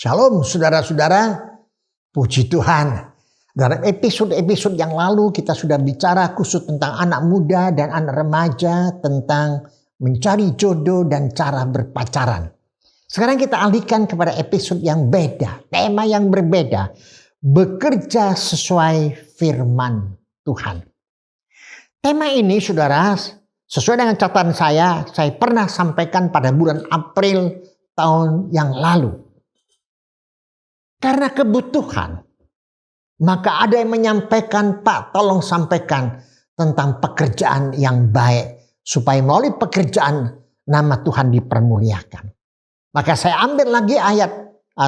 Shalom saudara-saudara, puji Tuhan. Dalam episode-episode yang lalu kita sudah bicara khusus tentang anak muda dan anak remaja, tentang mencari jodoh dan cara berpacaran. Sekarang kita alihkan kepada episode yang beda, tema yang berbeda. Bekerja sesuai firman Tuhan. Tema ini saudara, sesuai dengan catatan saya pernah sampaikan pada bulan April tahun yang lalu. Karena kebutuhan, maka ada yang menyampaikan, Pak tolong sampaikan tentang pekerjaan yang baik. Supaya melalui pekerjaan nama Tuhan dipermuliakan. Maka saya ambil lagi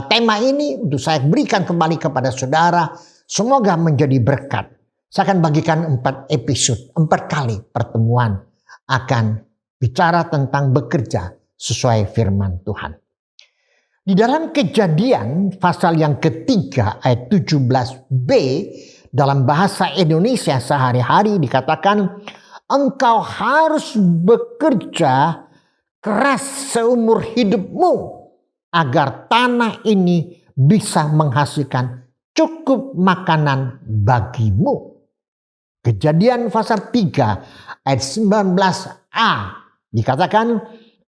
tema ini untuk saya berikan kembali kepada saudara. Semoga menjadi berkat. Saya akan bagikan 4 episode, 4 kali pertemuan akan bicara tentang bekerja sesuai firman Tuhan. Di dalam Kejadian pasal yang ketiga ayat 17b dalam bahasa Indonesia sehari-hari dikatakan, engkau harus bekerja keras seumur hidupmu agar tanah ini bisa menghasilkan cukup makanan bagimu. Kejadian pasal 3 ayat 19a dikatakan,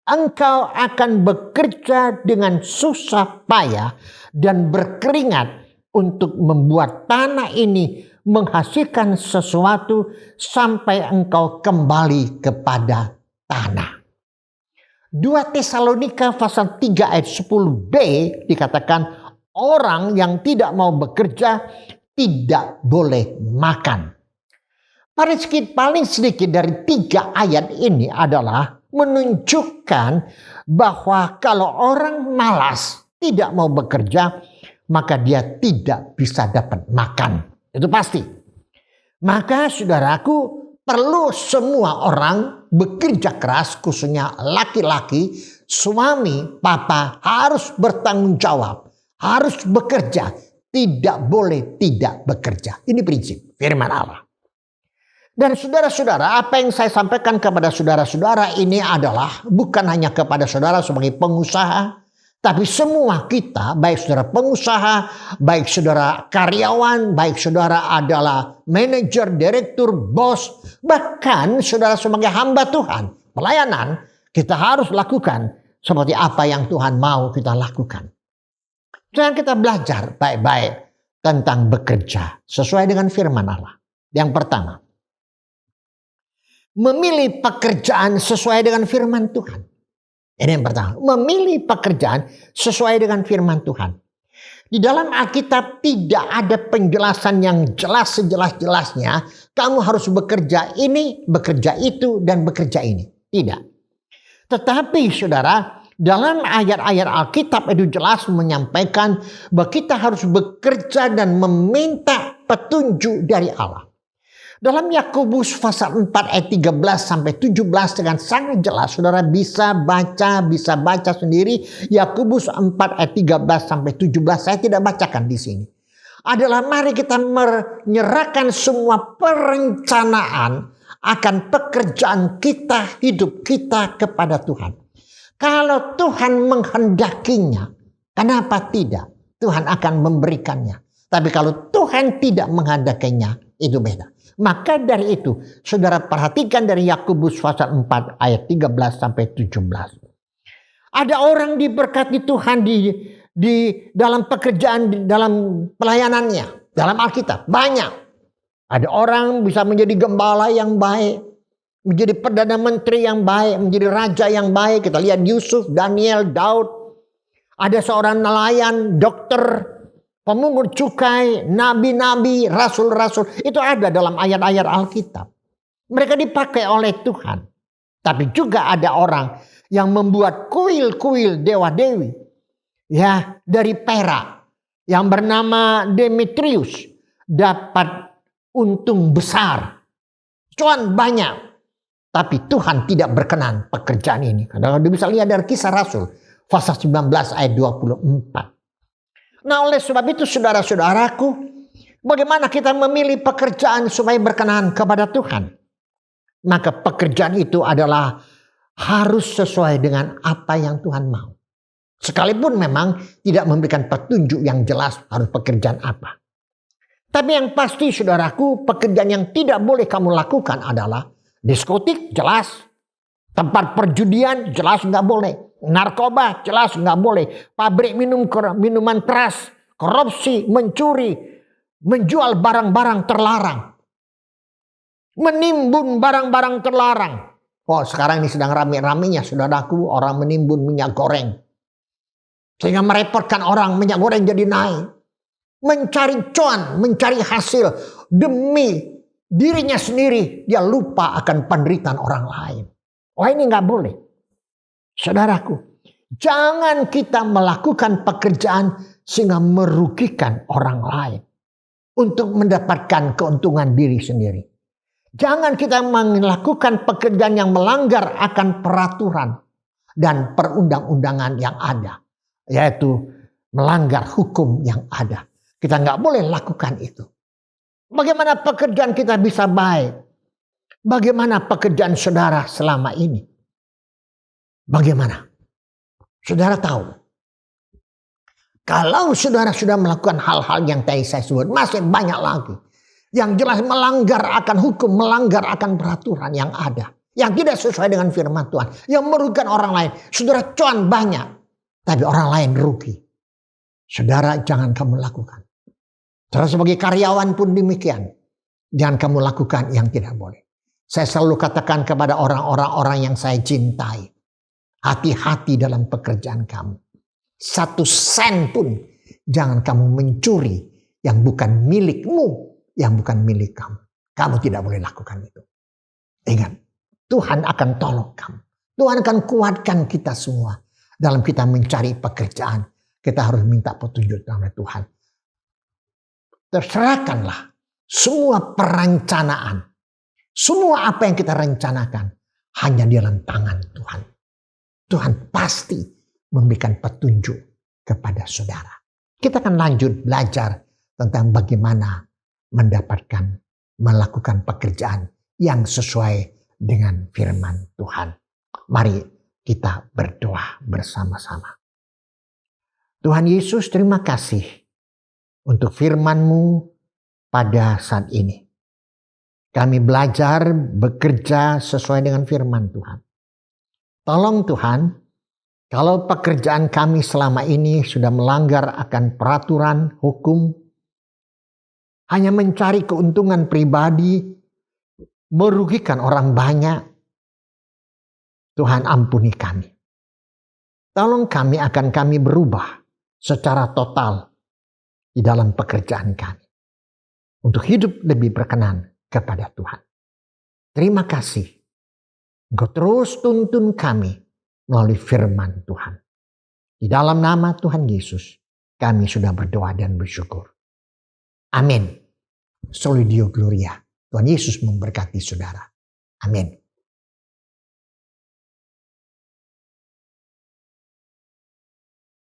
engkau akan bekerja dengan susah payah dan berkeringat untuk membuat tanah ini menghasilkan sesuatu sampai engkau kembali kepada tanah. 2 Tesalonika pasal 3 ayat 10b dikatakan, orang yang tidak mau bekerja tidak boleh makan. Paling sedikit dari 3 ayat ini adalah menunjukkan bahwa kalau orang malas tidak mau bekerja, maka dia tidak bisa dapat makan. Itu pasti. Maka saudaraku, perlu semua orang bekerja keras, khususnya laki-laki, suami, papa harus bertanggung jawab, harus bekerja, tidak boleh tidak bekerja. Ini prinsip firman Allah. Dan saudara-saudara, apa yang saya sampaikan kepada saudara-saudara ini adalah bukan hanya kepada saudara sebagai pengusaha, tapi semua kita, baik saudara pengusaha, baik saudara karyawan, baik saudara adalah manajer, direktur, bos, bahkan saudara sebagai hamba Tuhan, pelayanan, kita harus lakukan seperti apa yang Tuhan mau kita lakukan. Dan kita belajar baik-baik tentang bekerja sesuai dengan firman Allah. Yang pertama, memilih pekerjaan sesuai dengan firman Tuhan. Ini yang pertama. Memilih pekerjaan sesuai dengan firman Tuhan. Di dalam Alkitab tidak ada penjelasan yang jelas sejelas-jelasnya. Kamu harus bekerja ini, bekerja itu, dan bekerja ini. Tidak. Tetapi saudara, dalam ayat-ayat Alkitab itu jelas menyampaikan bahwa kita harus bekerja dan meminta petunjuk dari Allah. Dalam Yakobus pasal 4 ayat 13 sampai 17 dengan sangat jelas, saudara bisa baca sendiri. Yakobus 4 ayat 13 sampai 17, saya tidak bacakan di sini. Adalah mari kita menyerahkan semua perencanaan akan pekerjaan kita, hidup kita kepada Tuhan. Kalau Tuhan menghendakinya, kenapa tidak? Tuhan akan memberikannya. Tapi kalau Tuhan tidak menghendakinya, itu beda. Maka dari itu, saudara perhatikan dari Yakobus pasal 4 ayat 13 sampai 17. Ada orang diberkati Tuhan di dalam pekerjaan, di dalam pelayanannya, dalam Alkitab, banyak. Ada orang bisa menjadi gembala yang baik, menjadi perdana menteri yang baik, menjadi raja yang baik. Kita lihat Yusuf, Daniel, Daud. Ada seorang nelayan, dokter, pemungut cukai, nabi-nabi, rasul-rasul. Itu ada dalam ayat-ayat Alkitab. Mereka dipakai oleh Tuhan. Tapi juga ada orang yang membuat kuil-kuil dewa-dewi. Ya, dari perak. Yang bernama Demetrius. Dapat untung besar. Cuan banyak. Tapi Tuhan tidak berkenan pekerjaan ini. Karena Anda bisa lihat dari Kisah Rasul. Pasal 19 ayat 24. Nah, oleh sebab itu saudara-saudaraku, bagaimana kita memilih pekerjaan supaya berkenan kepada Tuhan? Maka pekerjaan itu adalah harus sesuai dengan apa yang Tuhan mau. Sekalipun memang tidak memberikan petunjuk yang jelas harus pekerjaan apa. Tapi yang pasti saudaraku, pekerjaan yang tidak boleh kamu lakukan adalah diskotik, jelas. Tempat perjudian, jelas nggak boleh. Narkoba, jelas nggak boleh. Pabrik minuman keras, korupsi, mencuri, menjual barang-barang terlarang. Menimbun barang-barang terlarang. Oh, sekarang ini sedang rame-ramenya saudaraku, orang menimbun minyak goreng. Sehingga merepotkan orang, minyak goreng jadi naik. Mencari cuan, mencari hasil demi dirinya sendiri. Dia lupa akan penderitaan orang lain. Oh, ini nggak boleh. Saudaraku, jangan kita melakukan pekerjaan sehingga merugikan orang lain untuk mendapatkan keuntungan diri sendiri. Jangan kita melakukan pekerjaan yang melanggar akan peraturan dan perundang-undangan yang ada, yaitu melanggar hukum yang ada. Kita nggak boleh lakukan itu. Bagaimana pekerjaan kita bisa baik? Bagaimana pekerjaan saudara selama ini? Bagaimana? Saudara tahu. Kalau saudara sudah melakukan hal-hal yang tadi saya sebut, masih banyak lagi. Yang jelas melanggar akan hukum, melanggar akan peraturan yang ada. Yang tidak sesuai dengan firman Tuhan. Yang merugikan orang lain. Saudara cuan banyak. Tapi orang lain rugi. Saudara jangan kamu lakukan. Saudara sebagai karyawan pun demikian. Jangan kamu lakukan yang tidak boleh. Saya selalu katakan kepada orang-orang yang saya cintai. Hati-hati dalam pekerjaan kamu. 1 sen pun jangan kamu mencuri yang bukan milikmu. Yang bukan milik kamu. Kamu tidak boleh lakukan itu. Ingat, Tuhan akan tolong kamu. Tuhan akan kuatkan kita semua. Dalam kita mencari pekerjaan. Kita harus minta petunjuk dari Tuhan. Terserahkanlah semua perencanaan. Semua apa yang kita rencanakan. Hanya di dalam tangan Tuhan. Tuhan pasti memberikan petunjuk kepada saudara. Kita akan lanjut belajar tentang bagaimana melakukan pekerjaan yang sesuai dengan firman Tuhan. Mari kita berdoa bersama-sama. Tuhan Yesus, terima kasih untuk firman-Mu pada saat ini. Kami belajar bekerja sesuai dengan firman Tuhan. Tolong Tuhan, kalau pekerjaan kami selama ini sudah melanggar akan peraturan, hukum, hanya mencari keuntungan pribadi, merugikan orang banyak. Tuhan ampuni kami. Tolong kami akan kami berubah secara total di dalam pekerjaan kami. Untuk hidup lebih berkenan kepada Tuhan. Terima kasih. Engkau terus tuntun kami melalui firman Tuhan. Di dalam nama Tuhan Yesus, kami sudah berdoa dan bersyukur. Amin. Soli Deo Gloria. Tuhan Yesus memberkati saudara. Amin.